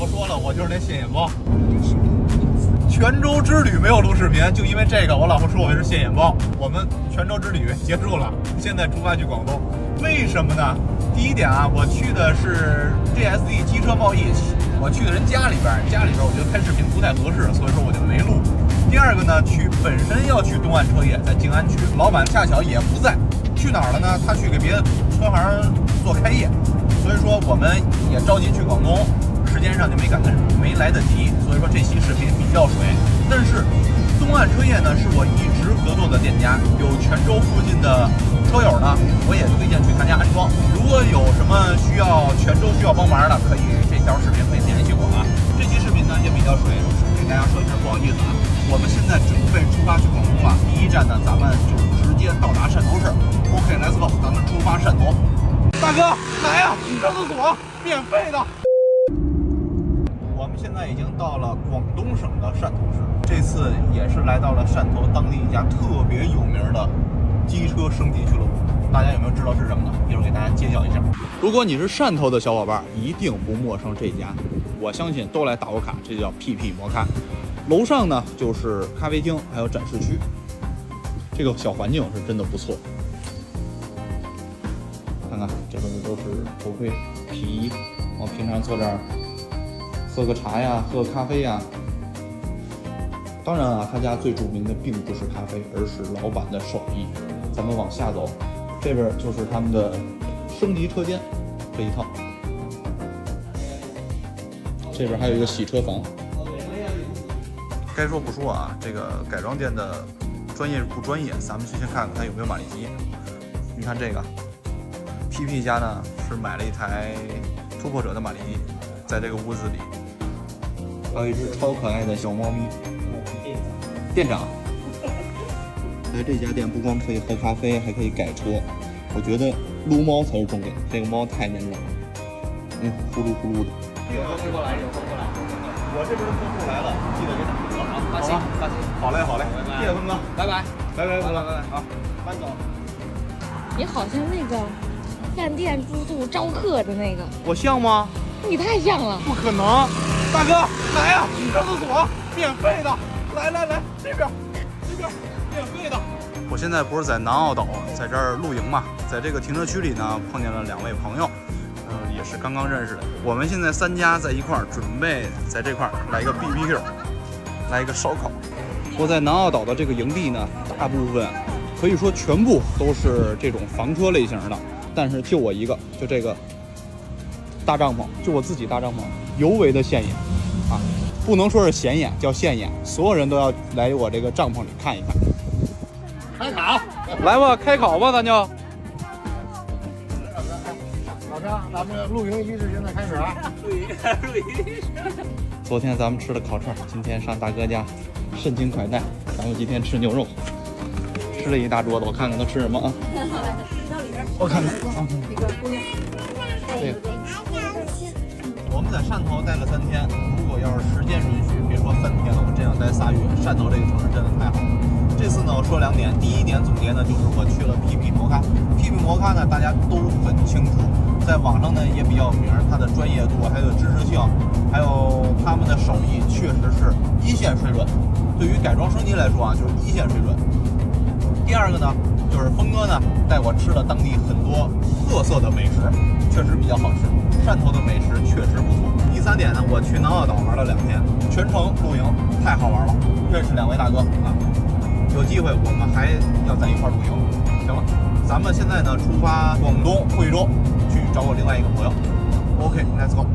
婆说了，我就是那现眼包。泉州之旅没有录视频，就因为这个，我老婆说我是现眼包。我们泉州之旅结束了，现在出发去广东。为什么呢？第一点啊，我去的是 GSD 机车贸易，我去的人家里边我觉得拍视频不太合适，所以说我就没录。第二个呢，本身要去东岸车业，在静安区，老板恰巧也不在，去哪儿了呢？他去给别的车行做开业，所以说我们也着急去广东，时间上就没来得及，所以说这期视频比较水。但是东岸车业呢，是我一直合作的店家，有泉州附近的车友呢，我也推荐去他家安装。如果有什么泉州需要帮忙的，可以这条视频可以联系我啊。这期视频呢也比较水，给大家说一声不好意思啊。我们现在准备出发去广东了，第一站呢，咱们就直接到达汕头市。OK，let's go， 咱们出发汕头。大哥，来呀，上厕所，免费的。我们现在已经到了广东省的汕头市，这次也是来到了汕头当地一家特别有名的机车升级俱乐部。大家有没有知道是什么呢？一会儿给大家揭晓一下。如果你是汕头的小伙伴，一定不陌生这家，我相信都来打过卡，这叫 PP 摩咖。楼上呢就是咖啡厅，还有展示区，这个小环境是真的不错。看看这边都是头盔、皮衣，我平常坐这儿喝个茶呀，喝个咖啡呀。当然啊，他家最著名的并不是咖啡，而是老板的手艺。咱们往下走，这边就是他们的升级车间这一套，这边还有一个洗车房。该说不说啊，这个改装店的专业不专业，咱们去先看看它有没有马力机。你看这个 PP 家呢是买了一台突破者的马力机，在这个屋子里还有一只超可爱的小猫咪。店长来这家店不光可以喝咖啡，还可以改车。我觉得撸猫才是重点，这个猫太粘人了，呼噜呼噜的。有风过来，我这边的客户来了，记得给打个好，放心，放心。好嘞，谢谢峰哥，拜拜，拜拜，好，慢走。你好像那个饭店住宿招客的那个，我像吗？你太像了。不可能，大哥来呀，上厕所，免费的，来，这边，免费的。我现在不是在南澳岛，在这儿露营嘛，在这个停车区里呢，碰见了2位朋友，也是刚刚认识的。我们现在3家在一块儿，准备在这块儿来一个 BBQ， 来一个烧烤。我在南澳岛的这个营地呢，大部分可以说全部都是这种房车类型的，但是就我一个，就这个大帐篷，就我自己大帐篷，尤为的显眼啊，不能说是显眼，叫现眼，所有人都要来我这个帐篷里看一看。开烤，来吧，开烤吧，咱就。老张，咱们露营仪式现在开始了。露营。昨天咱们吃的烤串，今天上大哥家，盛情款待。咱们今天吃牛肉，吃了一大桌子，我看看都吃什么啊？我看看啊，这个姑娘，这个。我们在汕头待了3天，如果要是时间允许，别说3天了，我真想待仨月。汕头这个城市真的太好了。这次呢，我说2点，第一点总结呢，就是我去了 PP 摩咖。PP 摩咖呢，大家都很清楚，在网上呢也比较有名，它的专业度还有知识性，还有他们的手艺，确实是1线水准。对于改装升级来说啊，就是1线水准。第二个呢，就是峰哥呢带我吃了当地很多特色的美食，确实比较好吃。汕头的美食确实不错。第3点呢，我去南澳岛玩了2天，全程露营，太好玩了，认识2位大哥啊。有机会我们还要在一块露营。行了，咱们现在呢出发广东惠州去找我另外一个朋友。OK，let's go。